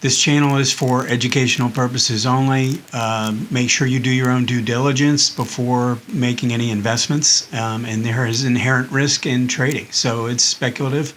This channel is for educational purposes only. Make sure you do your own due diligence before making any investments. And there is inherent risk in trading, so it's speculative.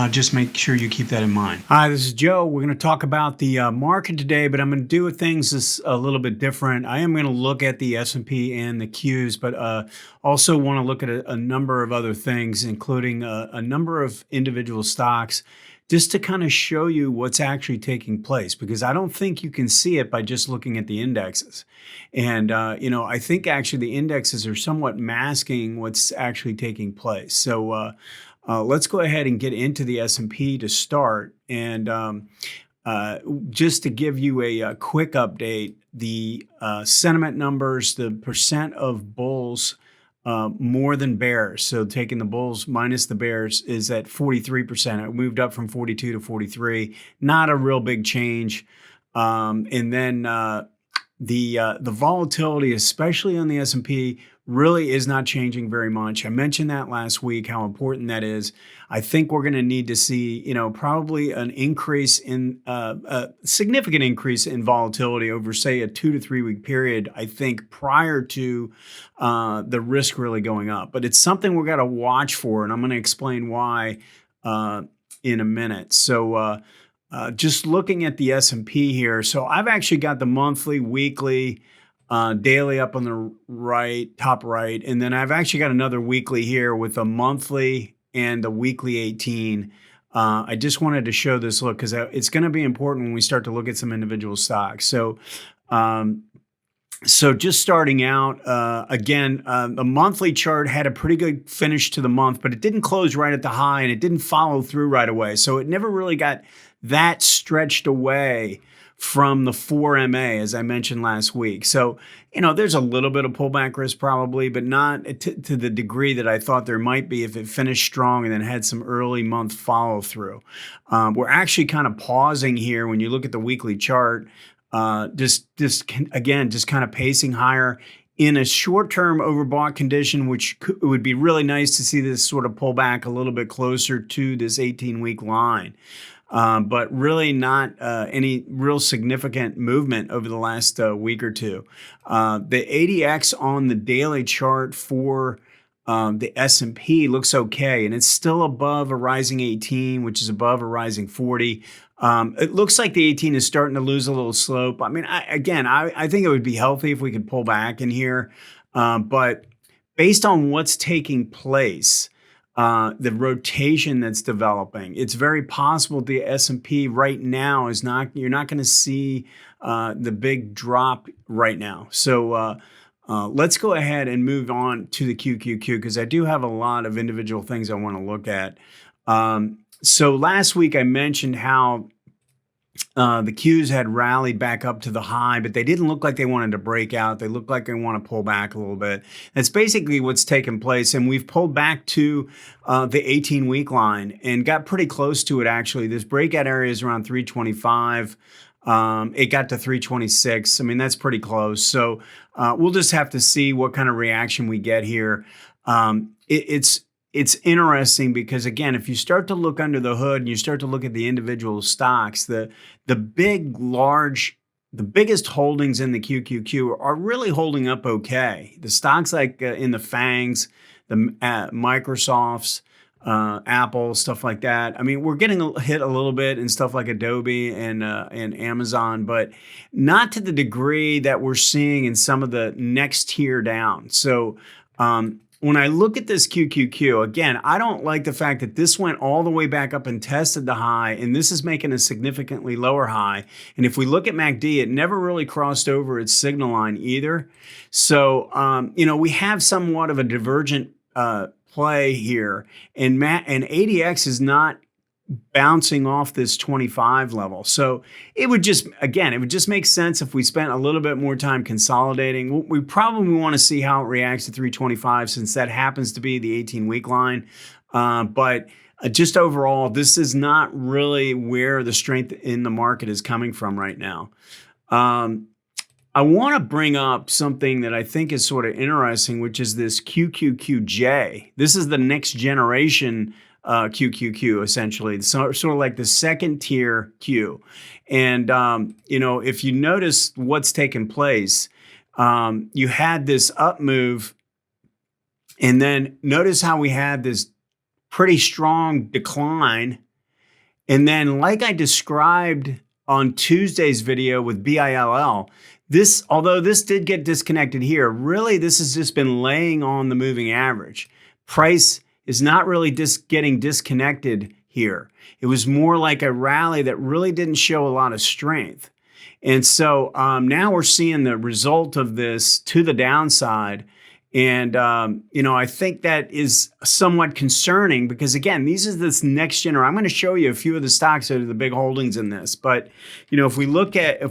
Just make sure you keep that in mind. Hi, this is Joe. We're going to talk about the market today, but I'm going to do things a little bit different. I am going to look at the S&P and the Qs, but also want to look at a number of other things, including a number of individual stocks, just to kind of show you what's actually taking place, because I don't think you can see it by just looking at the indexes. And, I think actually the indexes are somewhat masking what's actually taking place. So let's go ahead and get into the S&P to start. And just to give you a quick update, the sentiment numbers, the percent of bulls more than bears. So taking the bulls minus the bears is at 43%. It moved up from 42 to 43. Not a real big change. And then the volatility, especially on the S&P, really is not changing very much. I mentioned that last week, how important that is. I think we're going to need to see, probably an increase in a significant increase in volatility over, say, a 2 to 3 week period, I think, prior to the risk really going up. But it's something we've got to watch for, and I'm going to explain why in a minute. So just looking at the S&P here. So I've actually got the monthly, weekly, daily up on the right, top right. And then I've actually got another weekly here with a monthly and the weekly 18. I just wanted to show this look because it's going to be important when we start to look at some individual stocks. So, just starting out, again, the monthly chart had a pretty good finish to the month, but it didn't close right at the high and it didn't follow through right away. So it never really got that stretched away from the 4MA, as I mentioned last week. So, there's a little bit of pullback risk probably, but not to the degree that I thought there might be if it finished strong and then had some early month follow through. We're actually kind of pausing here when you look at the weekly chart, just kind of pacing higher in a short-term overbought condition, which would be really nice to see this sort of pull back a little bit closer to this 18-week line. But really not any real significant movement over the last week or two. The ADX on the daily chart for the S&P looks okay, and it's still above a rising 18, which is above a rising 40. It looks like the 18 is starting to lose a little slope. I mean, I think it would be healthy if we could pull back in here. But based on what's taking place, the rotation that's developing, it's very possible the S&P right now you're not going to see the big drop right now. So let's go ahead and move on to the QQQ, because I do have a lot of individual things I want to look at. So last week I mentioned how the Qs had rallied back up to the high, but they didn't look like they wanted to break out. They looked like they want to pull back a little bit. That's basically what's taken place. And we've pulled back to the 18-week line and got pretty close to it, actually. This breakout area is around 325. It got to 326. I mean, that's pretty close. So we'll just have to see what kind of reaction we get here. It's interesting because, again, if you start to look under the hood and you start to look at the individual stocks, the biggest holdings in the QQQ are really holding up okay. The stocks like in the FANGs, the Microsofts, Apple, stuff like that. I mean, we're getting hit a little bit in stuff like Adobe and Amazon, but not to the degree that we're seeing in some of the next tier down. So, when I look at this QQQ, again, I don't like the fact that this went all the way back up and tested the high, and this is making a significantly lower high. And if we look at MACD, it never really crossed over its signal line either. So, we have somewhat of a divergent play here, and ADX is not bouncing off this 25 level. So it would just make sense if we spent a little bit more time consolidating. We probably want to see how it reacts to 325, since that happens to be the 18-week line. But just overall, this is not really where the strength in the market is coming from right now. I want to bring up something that I think is sort of interesting, which is this QQQJ. This is the next generation QQQ essentially, so, sort of like the second tier Q. And, if you notice what's taken place, you had this up move, and then notice how we had this pretty strong decline. And then, like I described on Tuesday's video with BILL, although this did get disconnected here, really this has just been laying on the moving average. Price is not really getting disconnected here. It was more like a rally that really didn't show a lot of strength. And so now we're seeing the result of this to the downside. And, I think that is somewhat concerning because, again, these are this next generation. I'm going to show you a few of the stocks that are the big holdings in this. But, if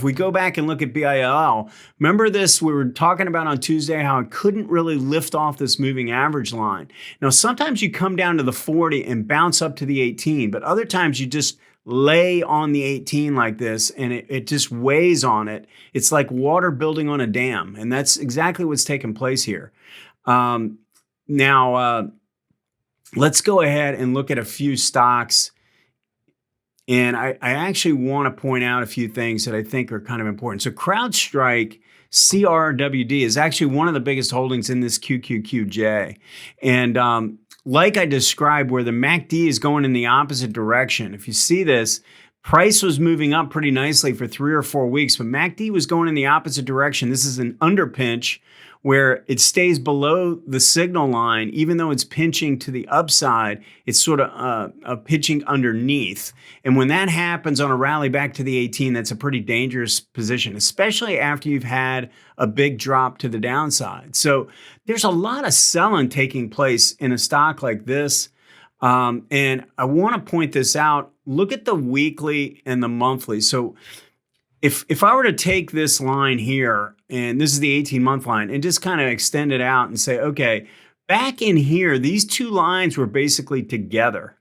we go back and look at BIL, remember this, we were talking about on Tuesday how it couldn't really lift off this moving average line. Now, sometimes you come down to the 40 and bounce up to the 18, but other times you just lay on the 18 like this and it just weighs on it. It's like water building on a dam. And that's exactly what's taking place here. Now, let's go ahead and look at a few stocks. And I actually want to point out a few things that I think are kind of important. So CrowdStrike, CRWD, is actually one of the biggest holdings in this QQQJ. And like I described, where the MACD is going in the opposite direction. If you see this, price was moving up pretty nicely for 3 or 4 weeks, but MACD was going in the opposite direction. This is an underpinch where it stays below the signal line, even though it's pinching to the upside, it's sort of pitching underneath. And when that happens on a rally back to the 18, that's a pretty dangerous position, especially after you've had a big drop to the downside. So there's a lot of selling taking place in a stock like this. And I want to point this out. Look at the weekly and the monthly. So if I were to take this line here, and this is the 18-month line, and just kind of extend it out and say, okay, back in here, these two lines were basically together.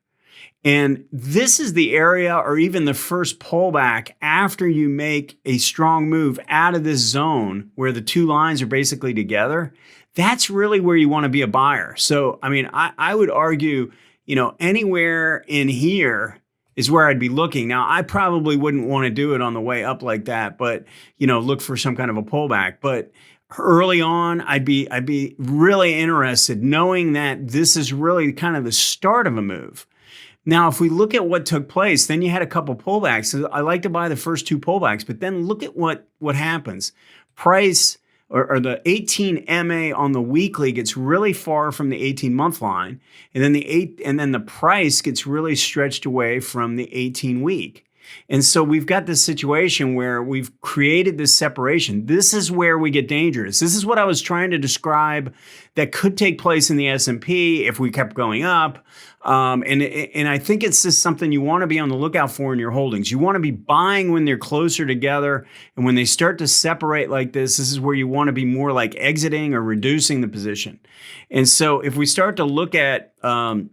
And this is the area or even the first pullback after you make a strong move out of this zone where the two lines are basically together. That's really where you want to be a buyer. So, I would argue, anywhere in here is where I'd be looking. Now, I probably wouldn't want to do it on the way up like that, but, look for some kind of a pullback. But early on, I'd be really interested knowing that this is really kind of the start of a move. Now, if we look at what took place, then you had a couple pullbacks. So I like to buy the first two pullbacks, but then look at what happens. Price or the 18 MA on the weekly gets really far from the 18-month line, and then the price gets really stretched away from the 18-week. And so we've got this situation where we've created this separation. This is where we get dangerous. This is what I was trying to describe that could take place in the S&P if we kept going up. And I think it's just something you want to be on the lookout for in your holdings. You want to be buying when they're closer together. And when they start to separate like this is where you want to be more like exiting or reducing the position. And so if we start to look at a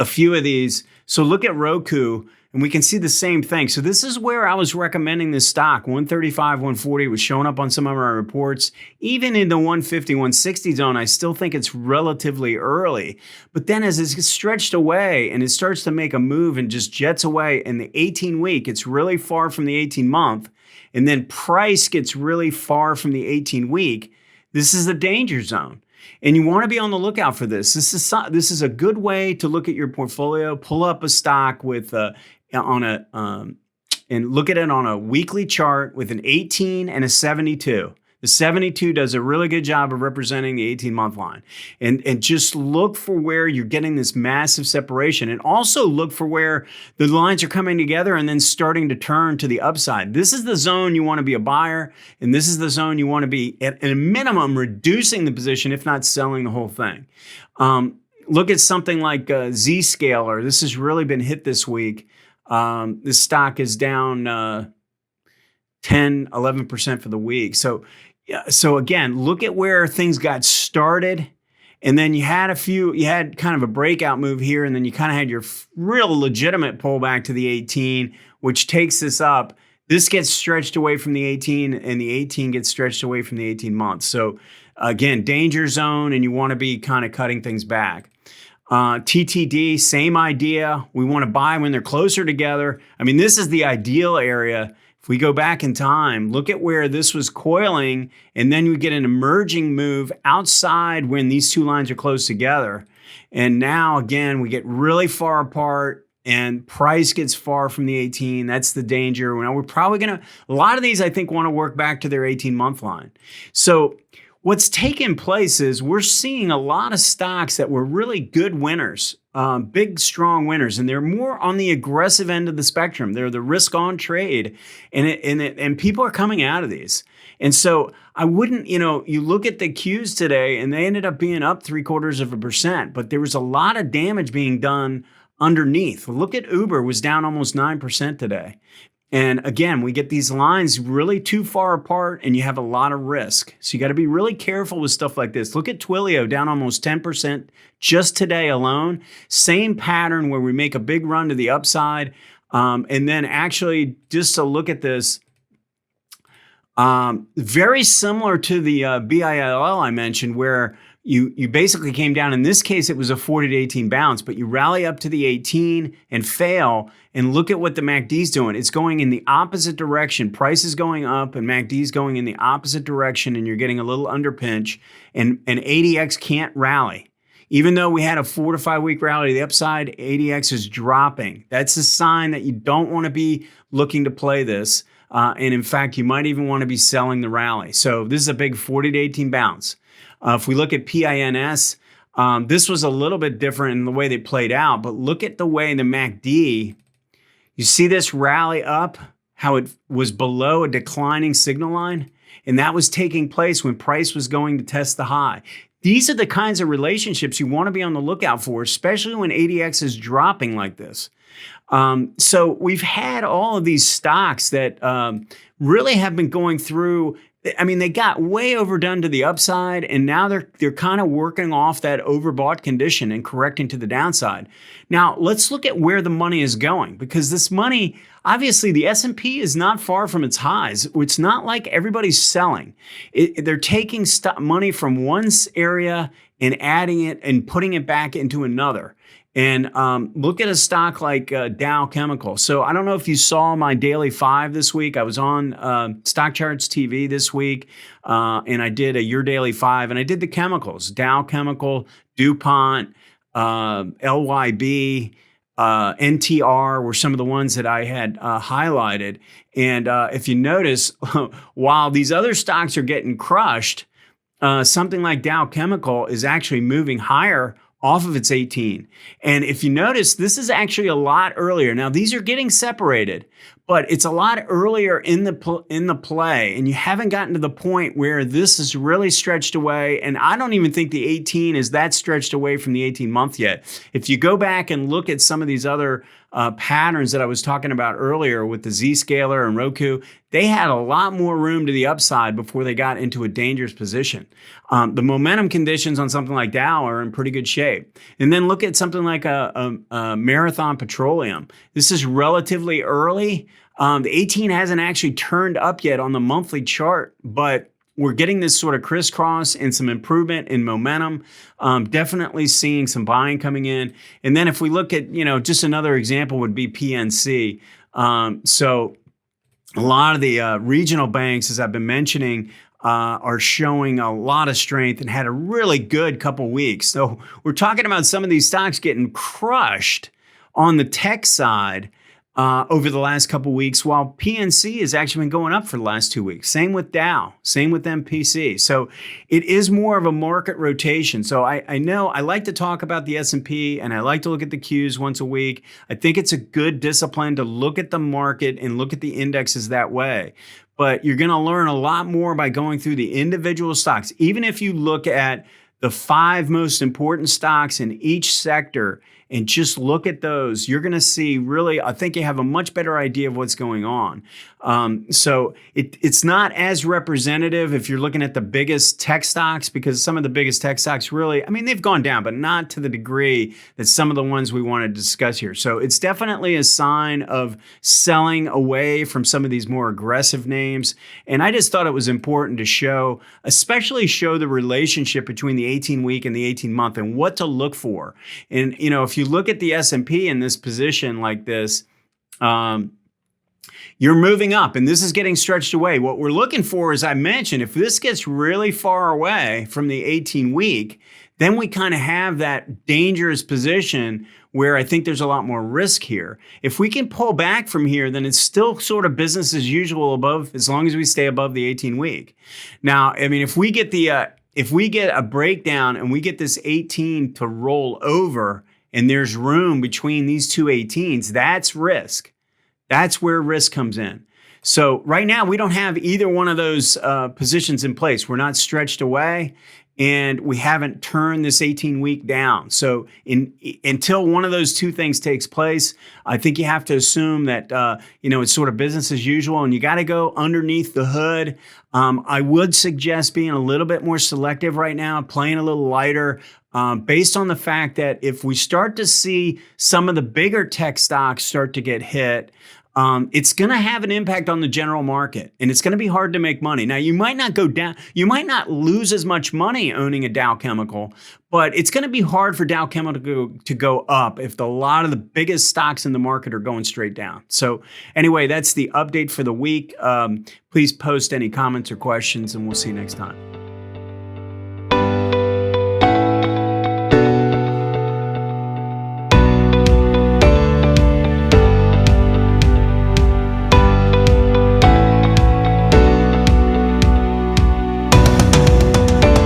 few of these, so look at Roku, and we can see the same thing. So this is where I was recommending this stock. 135, 140 was showing up on some of our reports. Even in the 150, 160 zone, I still think it's relatively early. But then as it gets stretched away and it starts to make a move and just jets away in the 18-week, it's really far from the 18-month. And then price gets really far from the 18-week. This is the danger zone. And you want to be on the lookout for this. This is a good way to look at your portfolio. Pull up a stock with and look at it on a weekly chart with an 18 and a 72. The 72 does a really good job of representing the 18-month line. And just look for where you're getting this massive separation. And also look for where the lines are coming together and then starting to turn to the upside. This is the zone you want to be a buyer. And this is the zone you want to be, at a minimum, reducing the position, if not selling the whole thing. Look at something like Zscaler. This has really been hit this week. This stock is down 10, 11% for the week. So again, look at where things got started. And then you had kind of a breakout move here. And then you kind of had your real legitimate pullback to the 18, which takes this up. This gets stretched away from the 18 and the 18 gets stretched away from the 18 months. So again, danger zone, and you want to be kind of cutting things back. TTD, same idea. We want to buy when they're closer together. I mean, this is the ideal area. If we go back in time, look at where this was coiling, and then we get an emerging move outside when these two lines are close together. And now, again, we get really far apart and price gets far from the 18. That's the danger. Now, we're probably going to, a lot of these, I think, want to work back to their 18-month line. So what's taken place is we're seeing a lot of stocks that were really good winners, big, strong winners, and they're more on the aggressive end of the spectrum. They're the risk-on trade, and people are coming out of these. And so I wouldn't, you look at the Qs today, and they ended up being up 0.75%, but there was a lot of damage being done underneath. Look at Uber, was down almost 9% today. And again, we get these lines really too far apart and you have a lot of risk. So you got to be really careful with stuff like this. Look at Twilio, down almost 10% just today alone. Same pattern where we make a big run to the upside. And then actually, just to look at this, very similar to the BILL I mentioned, where you basically came down. In this case, it was a 40 to 18 bounce, but you rally up to the 18 and fail. And look at what the MACD is doing. It's going in the opposite direction. Price is going up and MACD is going in the opposite direction, and you're getting a little underpinch. And ADX can't rally. Even though we had a 4 to 5 week rally to the upside, ADX is dropping. That's a sign that you don't want to be looking to play this. And in fact, you might even want to be selling the rally. So this is a big 40 to 18 bounce. If we look at PINS, this was a little bit different in the way they played out, but look at the way the MACD, you see this rally up, how it was below a declining signal line, and that was taking place when price was going to test the high. These are the kinds of relationships you want to be on the lookout for, especially when ADX is dropping like this. So we've had all of these stocks that really have been going through. I mean, they got way overdone to the upside, and now they're kind of working off that overbought condition and correcting to the downside. Now, let's look at where the money is going, because this money, obviously, the S&P is not far from its highs. It's not like everybody's selling. They're taking money from one area and adding it and putting it back into another. And look at a stock like Dow Chemical. So I don't know if you saw my Daily 5 this week. I was on Stock Charts TV this week, and I did a Your Daily 5, and I did the chemicals. Dow Chemical, DuPont, LYB, NTR were some of the ones that I had highlighted. And if you notice, while these other stocks are getting crushed, something like Dow Chemical is actually moving higher off of its 18. And if you notice, this is actually a lot earlier. Now, these are getting separated, but it's a lot earlier in the play, and you haven't gotten to the point where this is really stretched away. And I don't even think the 18 is that stretched away from the 18-month yet. If you go back and look at some of these other patterns that I was talking about earlier with the Zscaler and Roku, they had a lot more room to the upside before they got into a dangerous position. The momentum conditions on something like Dow are in pretty good shape. And then look at something like a Marathon Petroleum. This is relatively early. The 18 hasn't actually turned up yet on the monthly chart, but we're getting this sort of crisscross and some improvement in momentum. Definitely seeing some buying coming in. And then if we look at, just another example would be PNC. So a lot of the regional banks, as I've been mentioning, are showing a lot of strength and had a really good couple weeks. So we're talking about some of these stocks getting crushed on the tech side over the last couple weeks, while PNC has actually been going up for the last 2 weeks. Same with Dow, same with MPC. So it is more of a market rotation. So I know I like to talk about the S&P, and I like to look at the Qs once a week. I think it's a good discipline to look at the market and look at the indexes that way. But you're going to learn a lot more by going through the individual stocks. Even if you look at the 5 most important stocks in each sector and just look at those. You're going to see really, I think you have a much better idea of what's going on. So it's not as representative if you're looking at the biggest tech stocks, because some of the biggest tech stocks really, I mean, they've gone down, but not to the degree that some of the ones we want to discuss here. So it's definitely a sign of selling away from some of these more aggressive names. And I just thought it was important to show, especially show the relationship between the 18-week and the 18-month and what to look for. And, you know, if you look at the S&P in this position like this, you're moving up and this is getting stretched away. What we're looking for, as I mentioned, if this gets really far away from the 18-week, then we kind of have that dangerous position where I think there's a lot more risk here. If we can pull back from here, then it's still sort of business as usual above, as long as we stay above the 18-week. Now, I mean, if we get a breakdown and we get this 18 to roll over and there's room between these two 18s, that's risk. That's where risk comes in. So right now, we don't have either one of those positions in place. We're not stretched away, and we haven't turned this 18-week down. So until one of those two things takes place, I think you have to assume that it's sort of business as usual, and you got to go underneath the hood. I would suggest being a little bit more selective right now, playing a little lighter, based on the fact that if we start to see some of the bigger tech stocks start to get hit, it's going to have an impact on the general market, and it's going to be hard to make money. Now, you might not go down, you might not lose as much money owning a Dow Chemical, but it's going to be hard for Dow Chemical to go up if a lot of the biggest stocks in the market are going straight down. So anyway, that's the update for the week. Please post any comments or questions, and we'll see you next time.